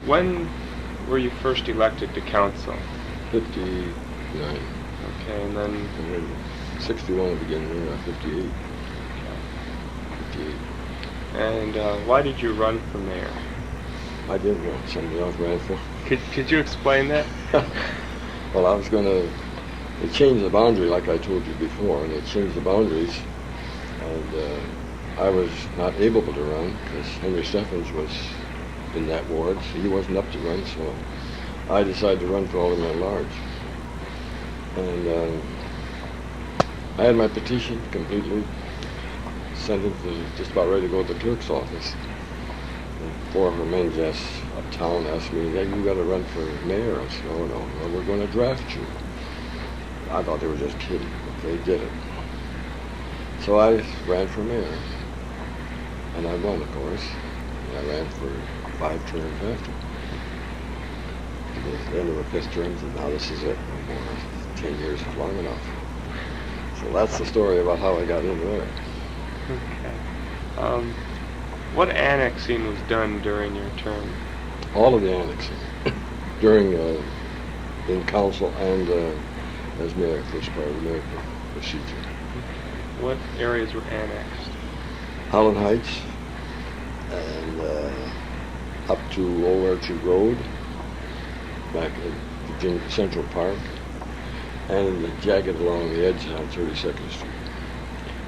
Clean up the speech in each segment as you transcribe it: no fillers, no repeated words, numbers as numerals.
When were you first elected to council? 59. Okay, and then... And then 61 to begin with, 58. 58. And why did you run for mayor? I didn't run. Somebody else ran for. Could you explain that? Well, I was going to... They changed the boundary, like I told you before, and they changed the boundaries, and I was not able to run because Henry Steffens was in that ward, so he wasn't up to run, so I decided to run for Alderman at large. And I had my petition completely sent it to just about ready to go to the clerk's office. And 4 of her men just uptown asked me, "Hey, you got to run for mayor." I said, "Oh no, well, we're going to draft you." I thought they were just kidding, but they did it. So I ran for mayor, and I won, of course. And I ran for 5 terms after. At the end of the 5th term, and now this is it. No more. 10 years is long enough. So that's the story about how I got in there. Okay. What annexing was done during your term? All of the annexing during in council and as mayor, first part of the mayor procedure. What areas were annexed? Holland Heights and up to Old Orchard Road, back at Virginia Central Park, and the jagged along the edge on 32nd Street.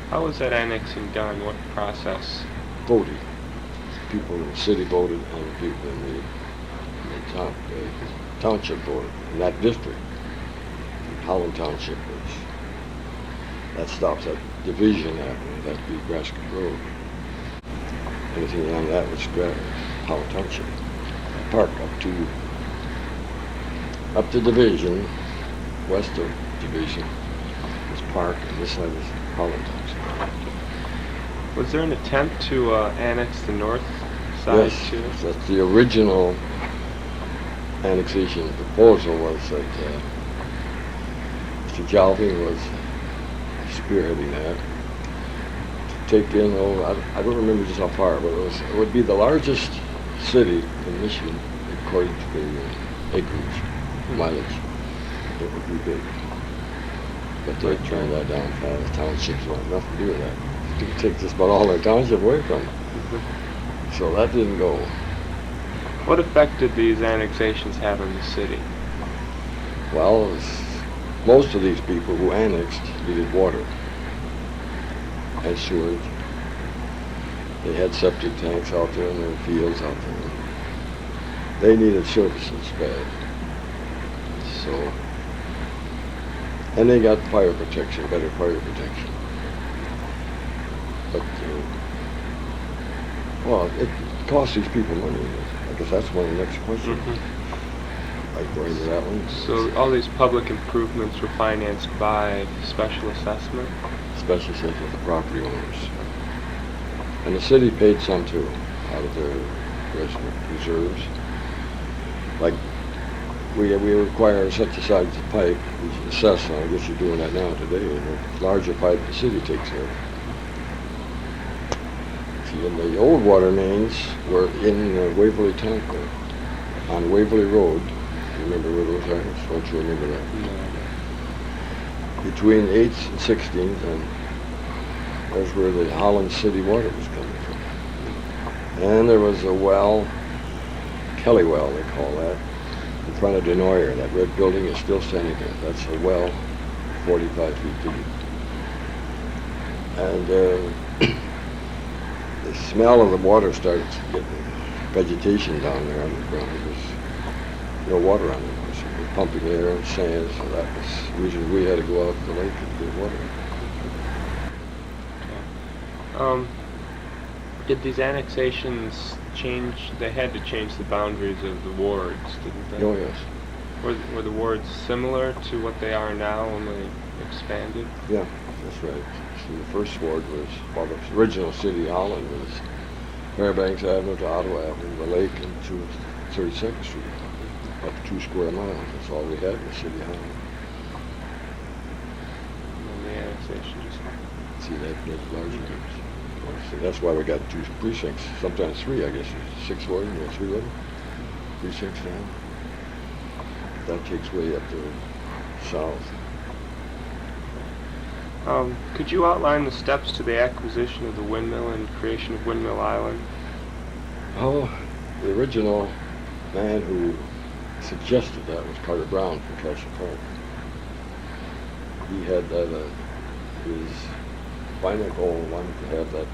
How was that annexing done? What process? Voting. People in the city voted, and people in the township voted in that district. Holland Township was. That stops at Division Avenue. That'd be Grasket Road. Anything beyond that was Holland Township. Park up to Division, west of Division was Park, and this side was Holland Township. Was there an attempt to annex the north side yes, too? That's the original annexation proposal was that Mr. Jalving was spearheading that to take in, I don't remember just how far, but it would be the largest city in Michigan according to the acreage, mileage. It would be big. But they're trying that down fast. Townships want nothing to do with that. It could take just about all their township away from them. So that didn't go. What effect did these annexations have on the city? Well, most of these people who annexed needed water and sewage. They had septic tanks out there in their fields out there. They needed services bad. So, and they got fire protection, better fire protection. But, well, it costs these people money. I guess that's one of the next questions. I go into that one. So all these public improvements were financed by special assessment? Special assessment, the property owners. And the city paid some too, out of their reserves. Like, we require such a size of pipe, we assess, I guess you're doing that now today, the larger pipe the city takes care of. See, and the old water mains were in Waverly Tank there, on Waverly Road. Remember where those are? Don't you remember that? No. Between 8th and 16th, and that's where the Holland City water was coming from. And there was a well, Kelly Well they call that, in front of Denoyer. That red building is still standing there. That's a well 45 feet deep. And the smell of the water started getting vegetation down there underground. There was no water on it. It was pumping air and sand, so that was the reason we had to go out to the lake and get water. Did these annexations change? They had to change the boundaries of the wards, didn't they? Oh, yes. Were the wards similar to what they are now when they expanded? Yeah, that's right. So the first ward was, well, the original city of Holland was Fairbanks Avenue to Ottawa Avenue, the lake, and to 32nd Street, up 2 square miles. That's all we had in the city of Holland. And the annexation just... See, that larger. So that's why we got 2 precincts, sometimes 3, I guess. 6 wards, 3 of them. precinct stand. That takes way up to south. Could you outline the steps to the acquisition of the windmill and creation of Windmill Island? Oh, the original man who suggested that was Carter Brown from Castle Park. He had that, his final goal wanted to have that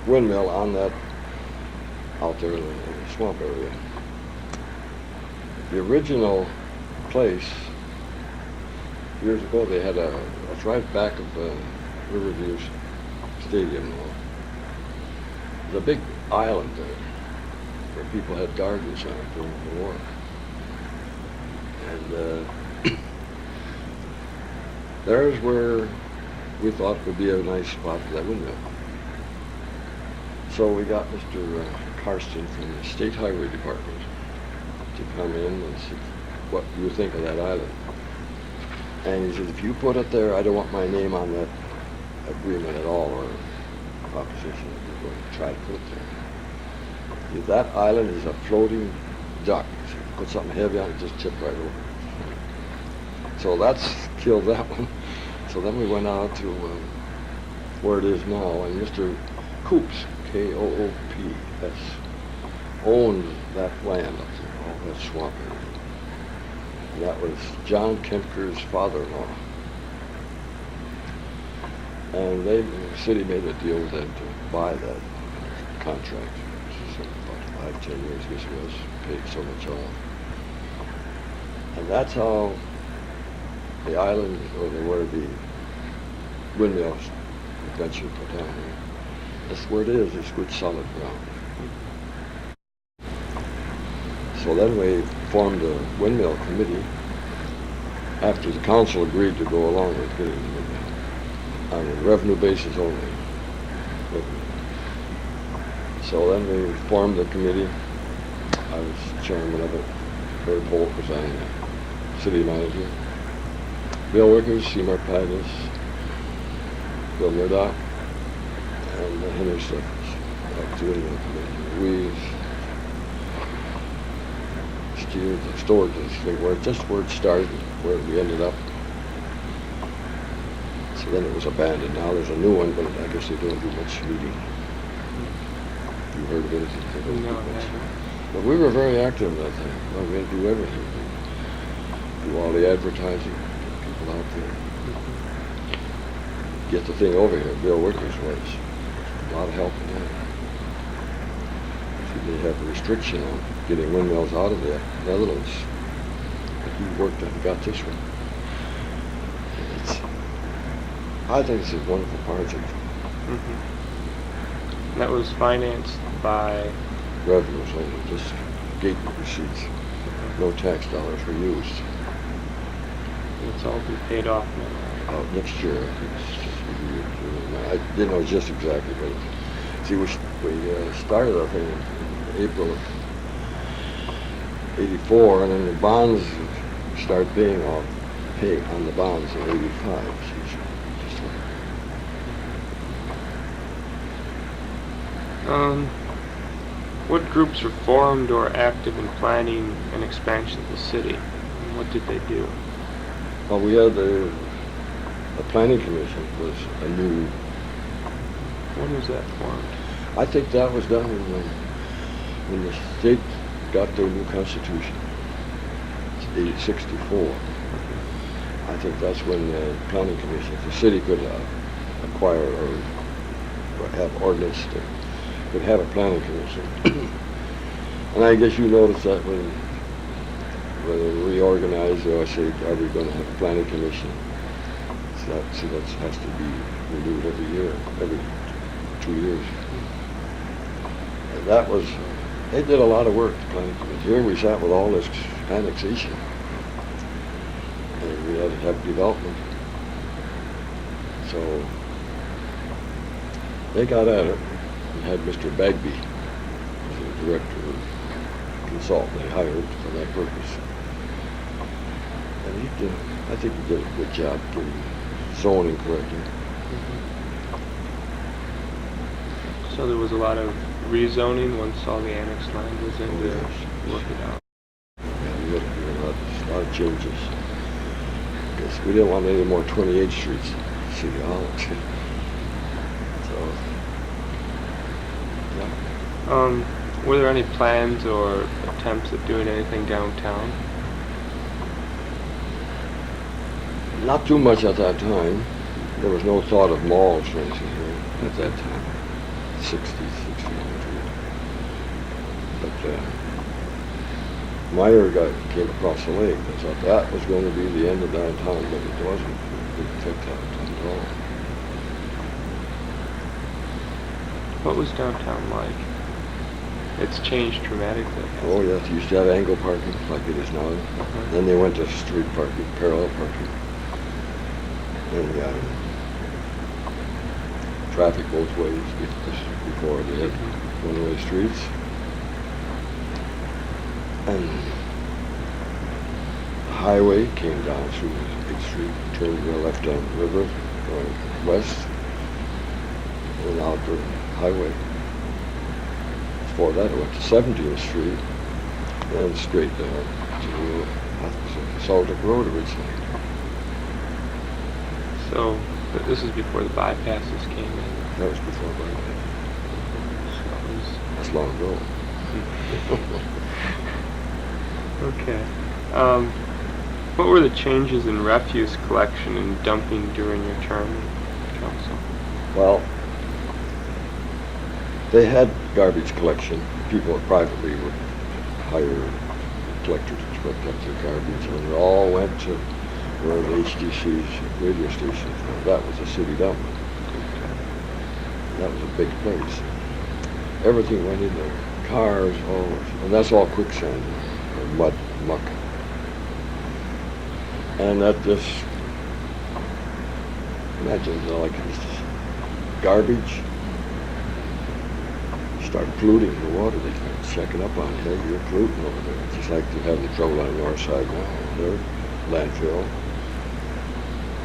windmill on that, out there in the swamp area. The original place, years ago, they had it's right back of Riverview Stadium now. There's a big island there where people had gardens on it during the war. And there's where we thought would be a nice spot for that windmill. So we got Mr. Karsten from the State Highway Department to come in and see what you think of that island. And he said, if you put it there, I don't want my name on that agreement at all, or opposition. You're going to try to put it there. If that island is a floating duck, so you put something heavy on it, just tip right over. So that's killed that one. So then we went out to where it is now, and Mr. Coops, K-O-O-P-S, owned that land up there, all that swamp area. And that was John Kempker's father-in-law. And the city made a deal with them to buy that contract. So about 5-10 years, I guess it was, paid so much off. And that's how the island, or where the windmills eventually put down there. That's where it is. It's good solid ground. So then we formed a windmill committee after the council agreed to go along with getting the windmill on a revenue basis only. So then we formed the committee. I was chairman of it. Herb Holt was on the city manager. Bill Wickers, Seymour Pagas, Bill Murdoch, and Henry Steffens, doing the committee. We steered the storage thing where it started, where we ended up. So then it was abandoned. Now there's a new one, but I guess they don't do much meeting. You heard of anything? No, I haven't. But we were very active in that thing. Well, we had to do everything. Do all the advertising, get people out there. Get the thing over here. Bill Wickers was a lot of help in that. See, they have a restriction on getting windmills out of the Netherlands. But he worked and got this one. I think it's a wonderful project. And that was financed by Revenues only, just gate receipts. No tax dollars were used. It's all been paid off now. Next year, I think it's just a year. I didn't know just exactly, but see, we started the thing in April of '84, and then the bonds started paying on the bonds in '85. What groups were formed or active in planning an expansion of the city? And what did they do? Well, we had the planning commission was a new. When was that formed? I think that was done when the state got their new constitution. It's 1964. I think that's when the planning commission, the city could acquire or have ordinance to could have a planning commission. And I guess you noticed that when we reorganized, I said, are we going to have a planning commission? So that has to be renewed every year, every 2 years. And that was, they did a lot of work, the planning commission. Here we sat with all this annexation. And we had to have development. So they got at it. We had Mr. Bagby as the director, consultant they hired for that purpose. And I think he did a good job getting zoning correctly. So there was a lot of rezoning once all the annexed land was in there. Yes, work it out. Yeah, we had a lot of changes. Because we didn't want any more 28th Streets City Hall. So, yeah. Were there any plans or attempts at doing anything downtown? Not too much at that time. There was no thought of malls or anything here at that time. 60s, 61. But Meyer came across the lake. I thought that was going to be the end of downtown, but it wasn't. It didn't affect downtown at all. What was downtown like? It's changed dramatically. Oh yes, it used to have angle parking like it is now. Then they went to street parking, parallel parking. And traffic both ways before they had one-way streets. And the highway came down through 8th Street, turned to the left down the river, going west, and out the highway. Before that, it went to 17th Street, and straight down to Saltic Road originally. So, this is before the bypasses came in. That was before bypass. So That's long ago. okay. What were the changes in refuse collection and dumping during your term in council? Well, they had garbage collection. People privately would hire collectors to collect their garbage, and they all went to where the HDC's radio station. That was a city dump. That was a big place. Everything went in there. Cars, all, and that's all quicksand, or mud, muck. And that just, imagine like this garbage start polluting the water. They start checking up on you. You're polluting over there. It's just like they're having trouble on the north side now. There, landfill.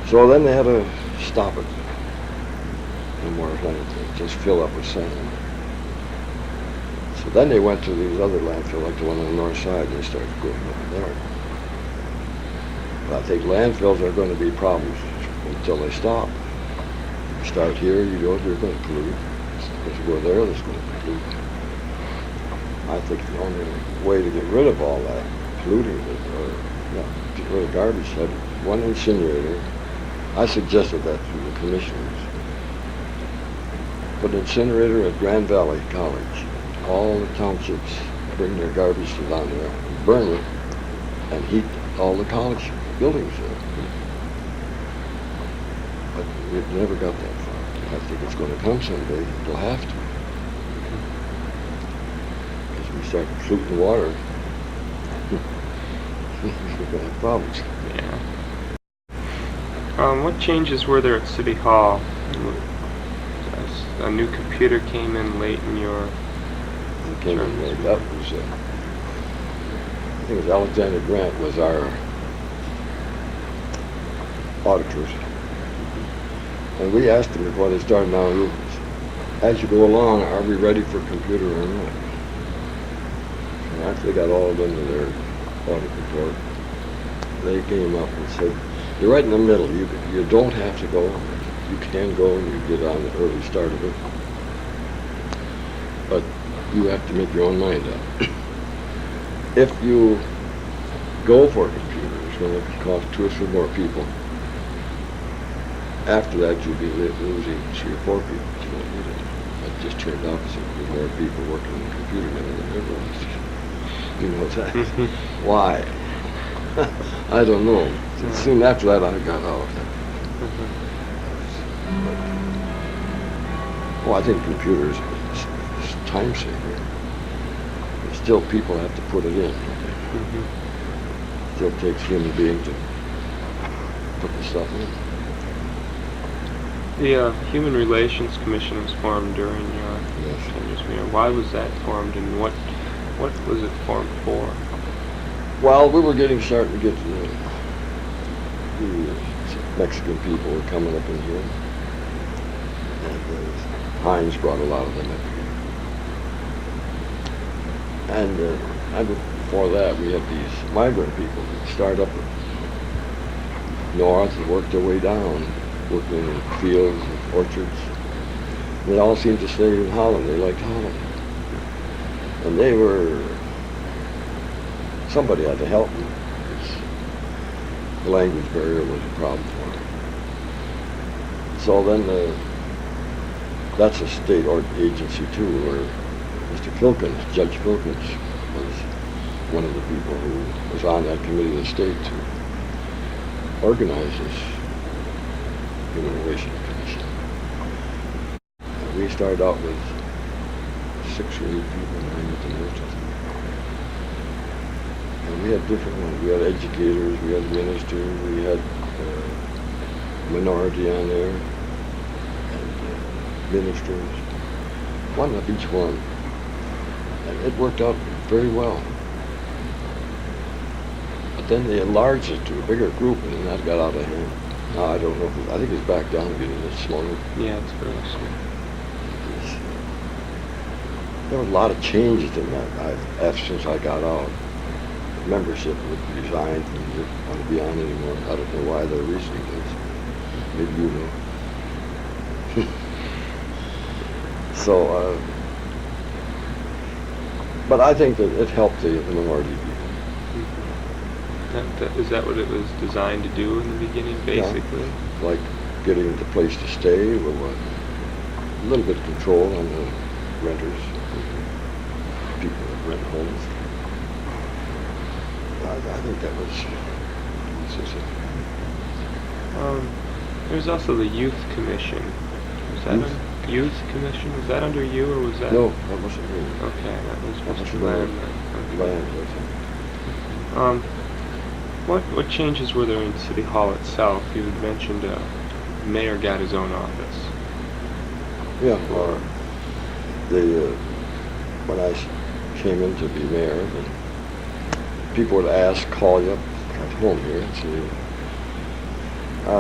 So then they had to stop it. No more landfill. Just fill up with sand. So then they went to these other landfill, like the one on the north side, and they started going over there. But I think landfills are going to be problems until they stop. You start here, you go, they're going to pollute. If you go there, there's going to pollute. I think the only way to get rid of all that polluting, get rid of garbage, had one incinerator. I suggested that to the commissioners. Put an incinerator at Grand Valley College. All the townships bring their garbage to down there, and burn it, and heat all the college buildings there. But we've never got that far. I think it's going to come someday. It'll have to. Because we start polluting water, we're going to have problems. Yeah. What changes were there at City Hall? A new computer came in late in your term. That was, I think it was Alexander Grant was our auditors. And we asked them before they started now, as you go along, are we ready for computer or not? And after they got all of them in their audit report, they came up and said, you're right in the middle. You don't have to go. You can go and you get on the early start of it. But you have to make your own mind up. If you go for a computer, it's going to cost 2 or 3 more people. After that, you'll be losing 3 or 4 people. You don't need it. That just turned out to be more people working on the computer now than ever was. You know that? Why? I don't know. Soon after that, I got out. Well, I think computers is time saver. But still, people have to put it in. Still takes human beings to put the stuff in. The Human Relations Commission was formed during your tenure. Why was that formed, and what was it formed for? Well, we were starting to get the Mexican people were coming up in here, and Heinz brought a lot of them up here. And before that, we had these migrant people that start up north and work their way down, working in fields and orchards. They all seemed to stay in Holland. They liked Holland. And they were, somebody had to help them. The language barrier was a problem for them. So then that's a state agency too, where Mr. Filkins, Judge Filkins, was one of the people who was on that committee of the state to organize this Human Relations Commission. And we started out with 6 or 8 people, 9 at the most, I think. And we had different ones. We had educators, we had ministers, we had minority on there, and ministers, one of each one. And it worked out very well. But then they enlarged it to a bigger group, and then that got out of hand. Now I don't know if I think it's back down again, it's smaller. Yeah, it's very small. There were a lot of changes in that since I got out. Membership would resign and didn't want to be on anymore. I don't know why their reason is. Maybe you know. So, but I think that it helped the minority people. Is that what it was designed to do in the beginning, basically? Yeah. Like getting the place to stay, with a little bit of control on the renters, people that rent homes. I think that was there's also the Youth Commission. Was that Youth Commission? Was that under you, or was that? No, that wasn't me. Okay, that was Mr. Land. Land. What changes were there in City Hall itself? You had mentioned the mayor got his own office. Yeah, when I came in to be mayor, people would ask, call you up at home here and say,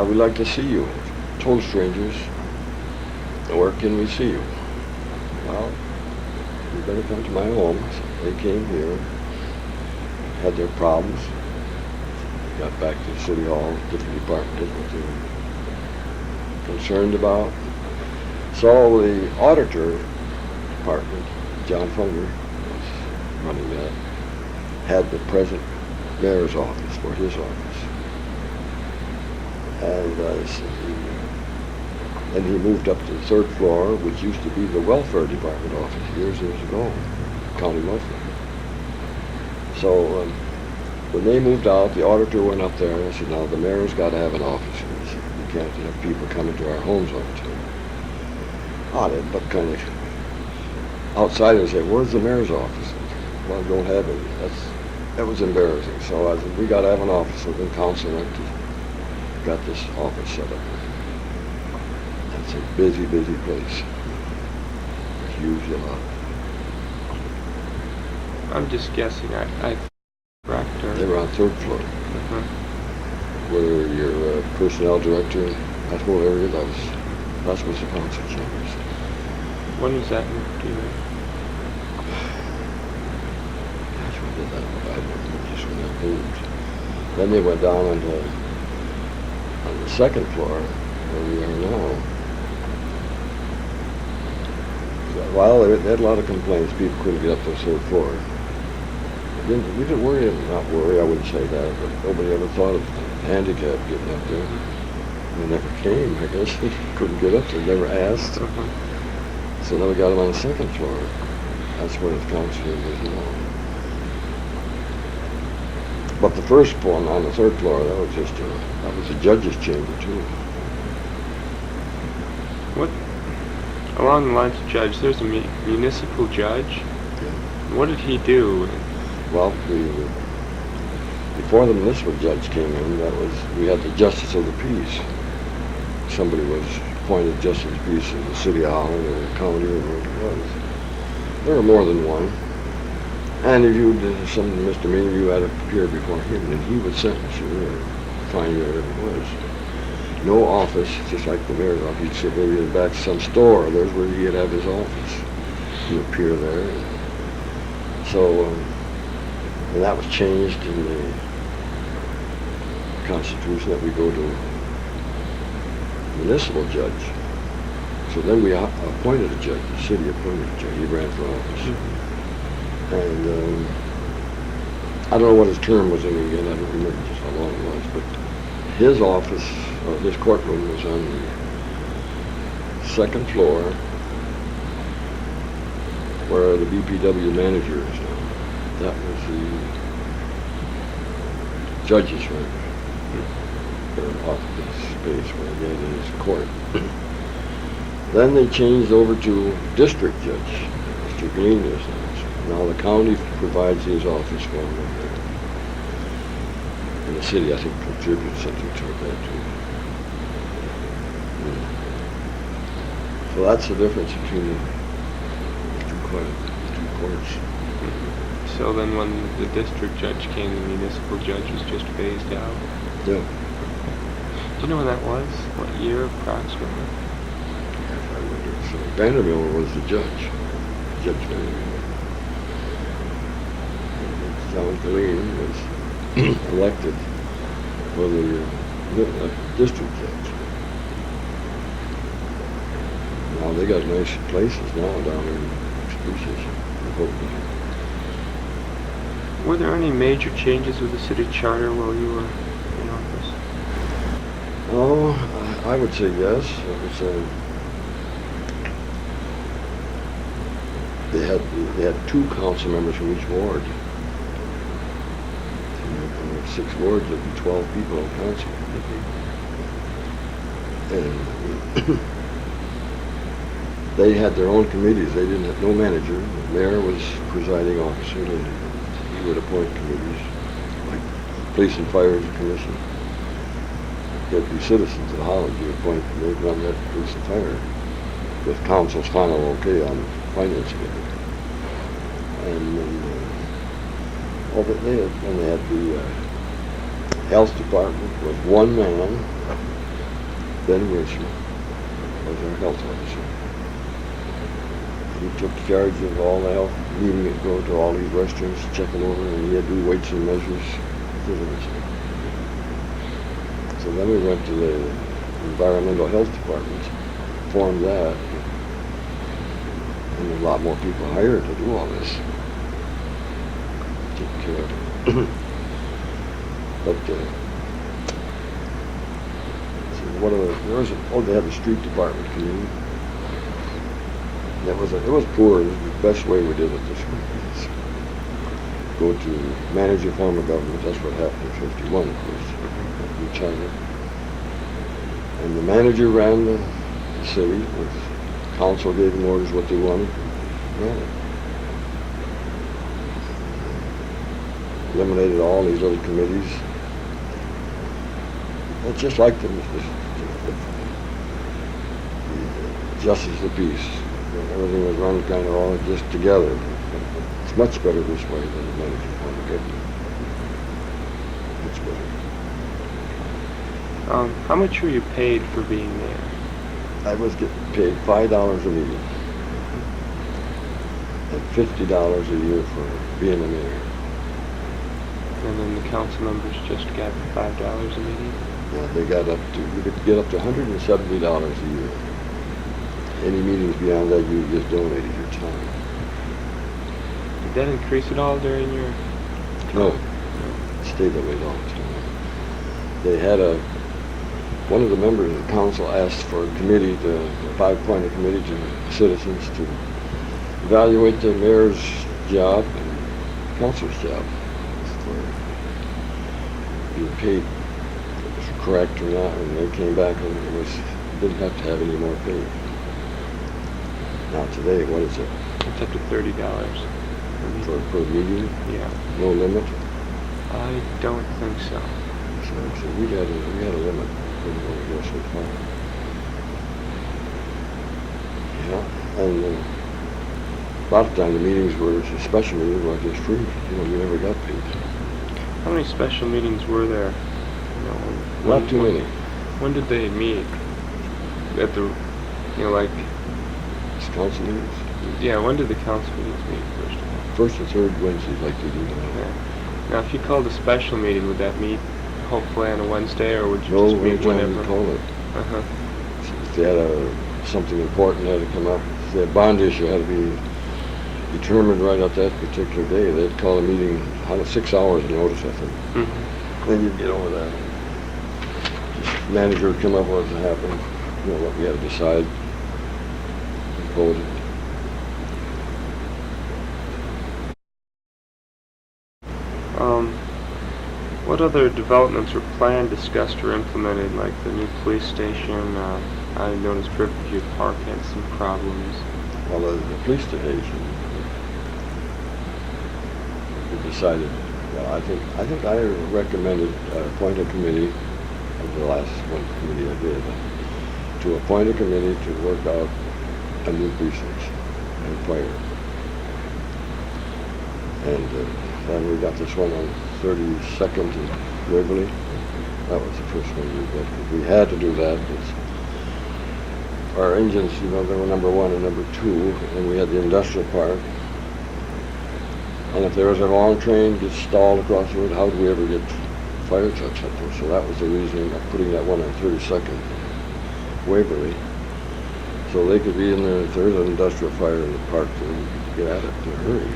we'd like to see you. Total strangers, where can we see you? Well, you better come to my home. So they came here, had their problems, got back to City Hall, different departments, what they were concerned about. So the auditor department, John Funger was running that, had the present mayor's office for his office. And he moved up to the 3rd floor, which used to be the welfare department office years ago, county welfare. So when they moved out, the auditor went up there and said, now the mayor's got to have an office here. He said, you can't have people coming to our homes all the time. But kind of outsiders say, where's the mayor's office? Well, I don't have any. That was embarrassing. So I said, we got to have an office. So then council went to, got this office set up. It's a busy, busy place. Huge lot. I'm just guessing. Correct, or? They were on 3rd floor. Where your personnel director, that whole area, that was the council chambers. When was that? Do you know? Gosh, when did that? I don't know, just when that moved. Then they went down on the 2nd floor, where we are now. Well, they had a lot of complaints. People couldn't get up to the 3rd floor. We didn't worry, not worry, I wouldn't say that, but nobody ever thought of handicap getting up there. They never came, I guess. They couldn't get up there, never asked. So then we got them on the 2nd floor. That's where the council is now. But the first one on the 3rd floor, that was a judge's chamber too. What? Along the lines of judge, there's a municipal judge. Yeah. What did he do? Well, before the municipal judge came in, we had the justice of the peace. Somebody was appointed justice of the peace in the city of Holland or the county or wherever it was. There were more than one. And if you did some misdemeanor, you had to appear before him, and he would sentence you or fine you, whatever it was. No office, just like the mayor's office. He'd sit maybe in the back of some store. There's where he'd have his office. He'd appear there. So And that was changed in the Constitution that we go to municipal judge. So then we appointed a judge, the city appointed a judge. He ran for office. And I don't know what his term was in again. I don't remember just how long it was. But his office, or his courtroom, was on the second floor where the BPW manager is now. That was the judge's room. Their office space where he had his court. Then they changed over to district judge. Mr. Green is now. Now the county provides his office for him. And the city, I think, contributes something toward that too. So that's the difference between the two courts. So then when the district judge came, the municipal judge was just phased out? Yeah. Do you know when that was? What year approximately? I wonder. So Vanderbilt was the judge. Judge Vanderbilt. And John Killeen was elected for the district judge. Now they got nice places now down in Massachusetts. Were there any major changes with the city charter while you were in office? Oh, I would say yes. It was, they had 2 council members from each ward. And there were 6 wards, there'd be 12 people on council. And they had their own committees. They didn't have no manager. The mayor was presiding officer, and he would appoint committees, like police and fire commission. There'd be citizens of Holland you appoint, and they'd run that police and fire with council's final okay on finance committee. And then they had the health department with 1 man. Ben Winsor was our health officer. He took charge of all the health, needing to go to all these restaurants, checking over, and he had to do weights and measures. So then we went to the environmental health department, formed that, and a lot more people hired to do all this. Take care of it. But they had the street department committee. It was poor. It was the best way we did it this way. Go to manager form of government. That's what happened in 51, of course, in China. And the manager ran the city. The council gave them orders what they wanted. Ran it. Eliminated all these little committees. It's just like the justice of the peace. Everything was run kind of all just together. It's much better this way than the manager form of government. Much better. How much were you paid for being mayor? I was getting paid $5 a meeting and $50 a year for being a mayor. And then the council members just got $5 a meeting? Yeah, they got you could get up to $170 a year. Any meetings beyond that, you just donated your time. Did that increase at all during your... No. It stayed that way all the time. They had one of the members of the council asked for a committee, a 5-appointed committee to citizens to evaluate the mayor's job and council's job. Being paid, if it was correct or not, and they came back and didn't have to have any more pay. Now today, what is it? It's up to $30 per meeting? Yeah. No limit? I don't think so. So we had a limit. We didn't want to go so far. Yeah, and a lot of times the meetings were, special meetings were just free. You never got paid. How many special meetings were there? Not too many. When did they meet? At the, like... Council meetings? Yeah, when did the council meetings meet first of all? First and third Wednesdays like they do now. Yeah. Now, if you called a special meeting, would that meet hopefully on a Wednesday, or would you No, just meet anytime whenever? you call it. Uh-huh. If they had something important had to come up, if the bond issue had to be determined right at that particular day, they'd call a meeting on 6 hours notice, I think. Mm-hmm. Then you'd get over that. Just manager would come up with what happened, what we had to decide, and vote it. What other developments were planned, discussed, or implemented, like the new police station? I noticed Riverview Park had some problems. Well, the police station, we decided, well, I think I recommended appoint a committee, of the last one committee I did, to appoint a committee to work out a new precinct and fire. And then we got this one on 32nd and Waverly. That was the first one we did. We had to do that because our engines, they were number 1 and number 2, and we had the industrial park. And if there was a long train gets stalled across the road, how do we ever get fire trucks up there? So that was the reason of putting that one on 32nd Waverly. So they could be in there if there is an industrial fire in the park, so we could get at it in a hurry.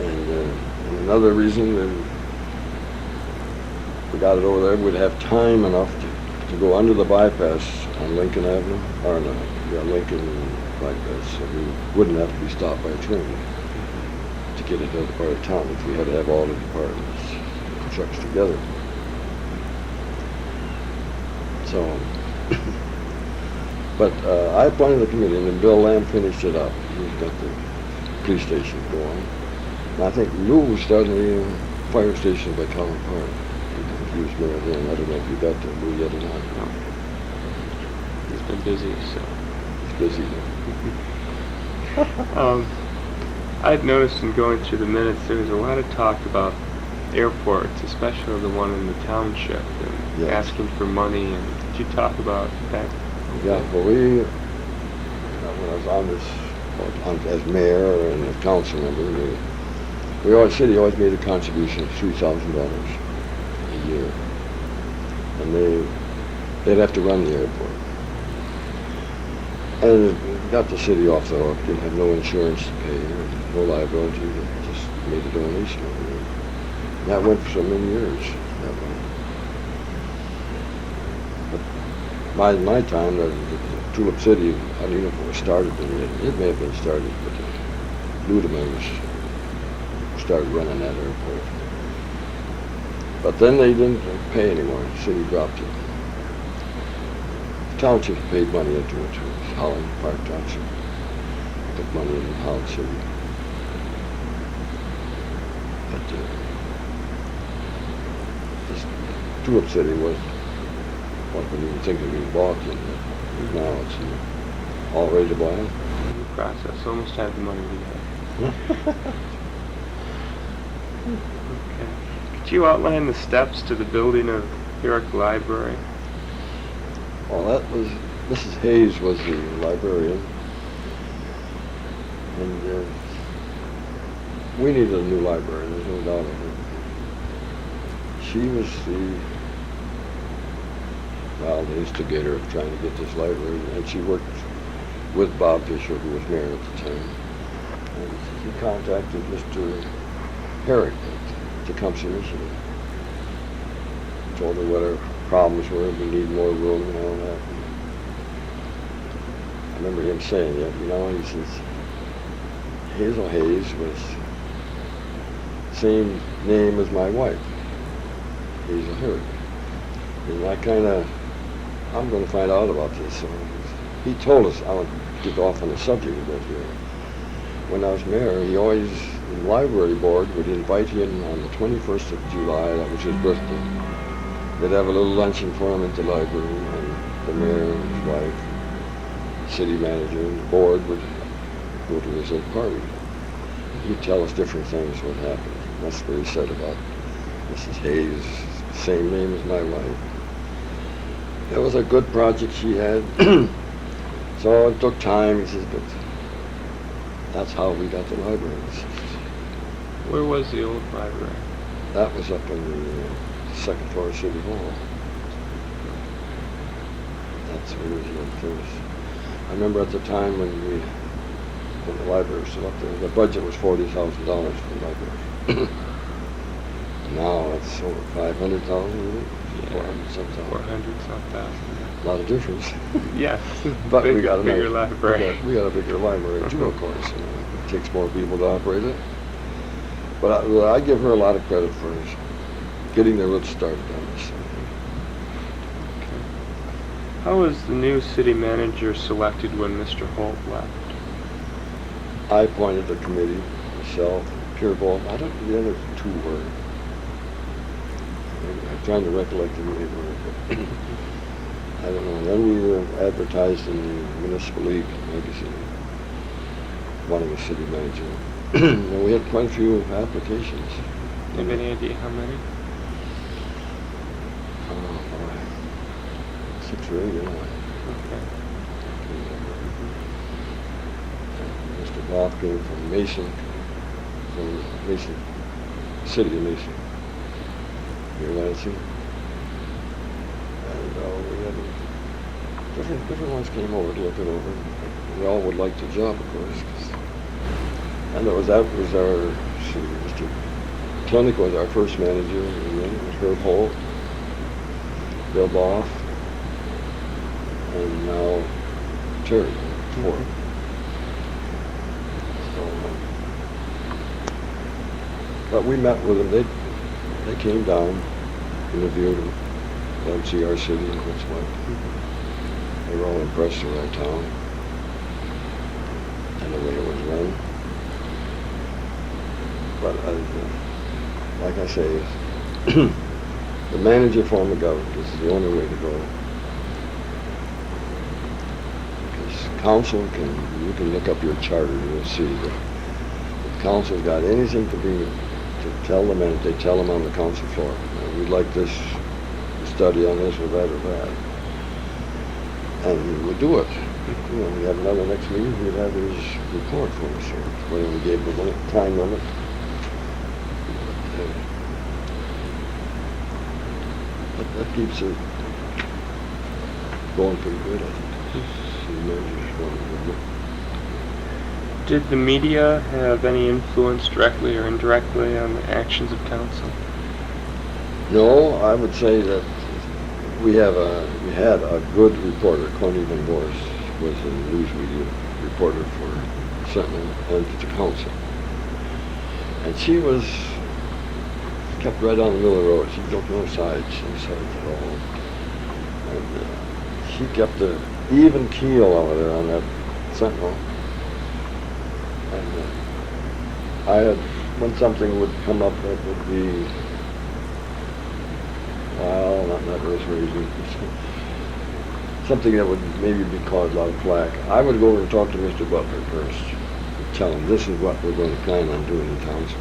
And another reason that we got it over there, we'd have time enough to go under the bypass on Lincoln Avenue, or no, Lincoln bypass, so we wouldn't have to be stopped by a train to get into the part of town if we had to have all the departments, trucks together. So, but I appointed the committee, and then Bill Lamb finished it up. He's got the police station going. And I think Lou was starting the fire station by Collin Park. He was mayor then. I don't know if you got to Lou yet or not. No. He's been busy, so. He's busy now. I'd noticed in going through the minutes there was a lot of talk about airports, especially the one in the township, and Yes. asking for money. And did you talk about that? Yeah, well, when I was on this, as mayor and as council member, city always made a contribution of $3,000 a year, and they'd have to run the airport. And it got the city off the hook. Didn't have no insurance to pay, no liability. They just made a donation every year. And that went for so many years that way. But my time, the Tulip City, I don't know if it was started then yet. It may have been started, but Ludeman started running that airport. But then they didn't pay anymore. The city dropped it. The township paid money into it too. Holland Park Township put money in Holland City. But this Tulip City was, one couldn't even think of being bought yet. Now it's all ready to buy. New process. Almost had the money we had. Okay. Could you outline the steps to the building of Herrick Library? Well, that was, Mrs. Hayes was the librarian, and we needed a new library, there's no doubt of it. She was the instigator of trying to get this library, and she worked with Bob Fisher, who was mayor at the time. And he contacted Mr. Herrick at Tecumseh, Michigan. Told her what our problems were, we need more room and all that. I remember him saying that, he says, Hazel Hayes was the same name as my wife, Hazel Herrick. And I'm going to find out about this. So he told us, I want to get off on the subject a bit here. When I was mayor, the library board would invite him on the 21st of July, that was his birthday. They'd have a little luncheon for him at the library, and the mayor and his wife, the city manager, and the board would go to this little party. He'd tell us different things what happened. That's what he said about Mrs. Hayes, same name as my wife. It was a good project she had. So it took time, he says, but that's how we got the library. Where was the old library? That was up in the second floor of City Hall. That's where it was first. I remember at the time when the library was still up there, the budget was $40,000 for the library. Now it's over 500,000, Yeah, 400 something. 400 some thousand. A lot of difference. Yes, But big, we got a bigger nice- library. We got a bigger library too, of course. It takes more people to operate it. But I give her a lot of credit for getting the roots started on this. How was the new city manager selected when Mr. Holt left? I appointed the committee, myself, Pierre Bolt. I don't know the other two were. I'm trying to recollect who they were. But I don't know. Then we were advertised in the Municipal League magazine, wanting a city manager. And we had quite a few applications. Do you have any idea how many? Oh, boy. 6 or 8, anyway. Okay. Mr. Bob came from Mason, City of Mason, here in Lansing. And we had different ones came over to look it over. We all would like the job, of course. And that was our, Mr. Klinick was our first manager, and then it was Herb Holt, Bill Boff, and now Terry Ford. But we met with them. They came down, interviewed them, let them see our city and what's what. They were all impressed with our town and the way it was run. But like I say, the manager form of government is the only way to go. Because council you can look up your charter and you'll see that if council's got anything to tell them, and they tell them on the council floor, we'd like this study on this or that or that. And he would do it. You know, we have another next meeting, he'd have his report for us, or whatever we gave the time limit. That keeps it going pretty good, I think. The manager's going good. Did the media have any influence directly or indirectly on the actions of council? No, I would say that we had a good reporter. Connie Van Boris was a news media reporter for Sentinel and the council. And she was kept right on the middle of the road. She took no sides at all. And she kept an even keel over there on that Sentinel. And when something would come up that would be, well, not really crazy, something that would maybe be caused a lot of flack, I would go over and talk to Mr. Butler first and tell him this is what we're going to plan on doing in council.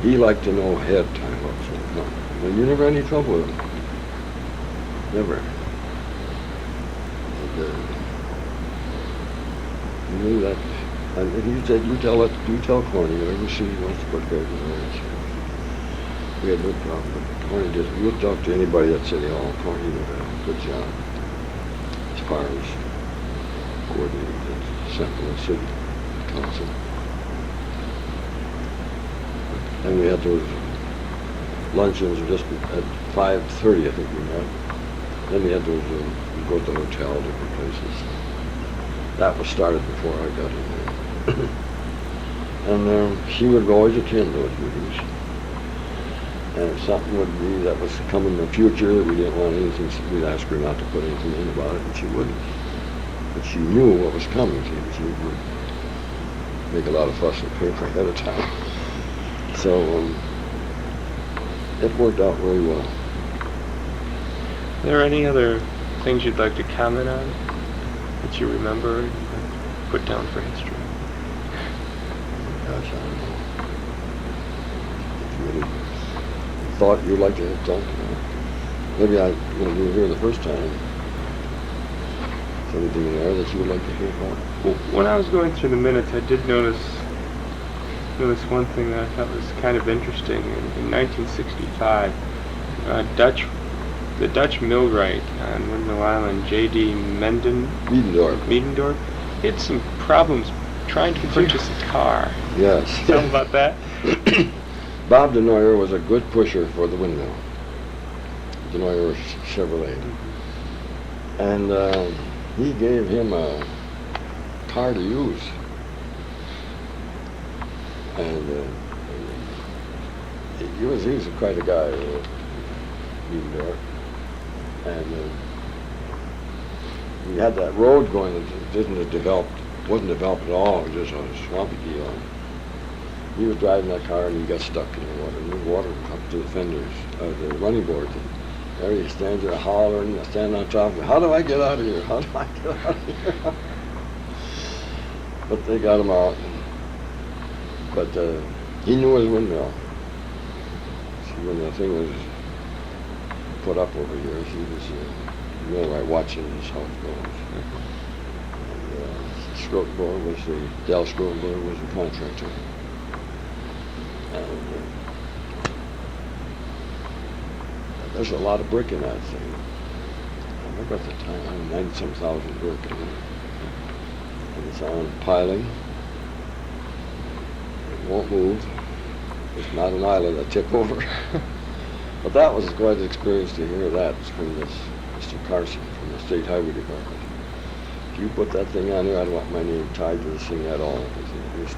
He liked to know ahead of time what was going to come. And you never had any trouble with him. Never. And, he knew that. And he said, you tell Corny, whatever you see he wants to put papers on. We had no problem. But Corny just, you'll talk to anybody at City Hall. Corny did a good job as far as coordinating the Sentinel City Council. And we had those luncheons just at 5:30, I think we met. Then we had those, we go to the hotel, different places. That was started before I got in there. And she would always attend those meetings. And if something would be that was coming in the future that we didn't want anything, we'd ask her not to put anything in about it, and she wouldn't. But she knew what was coming. She would make a lot of fuss and paper ahead of time. So it worked out very well. Are there any other things you'd like to comment on that you remember and put down for history? Gosh, I don't know. If you really thought you'd like to talk about, maybe you were here the first time. Is there anything in there that you would like to hear about? Well, when I was going through the minutes, I did notice There was one thing that I thought was kind of interesting. In 1965, the Dutch millwright on Windmill Island, J.D. Miedendorf, he had some problems trying to purchase a car. Yes. Tell him about that. Bob DeNoyer was a good pusher for the windmill. DeNoyer Chevrolet. And he gave him a car to use. And he was quite a guy, Miedendorf. And we had that road going that wasn't developed at all. It was just a swampy deal. He was driving that car and he got stuck in the water. And the water up to the fenders, the running boards. And there he stands there hollering, standing on top of it. How do I get out of here? How do I get out of here? But they got him out. But he knew his windmill. See, when the thing was put up over here, he was millwright watching this how it goes. And Del Scrotenborg was the contractor. And there's a lot of brick in that thing. I remember at the time, 90-some thousand brick in it. And it's on piling. It won't move. It's not an island that tip over. But that was quite an experience to hear that from this Mr. Carson from the State Highway Department. If you put that thing on there, I don't want my name tied to this thing at all. It was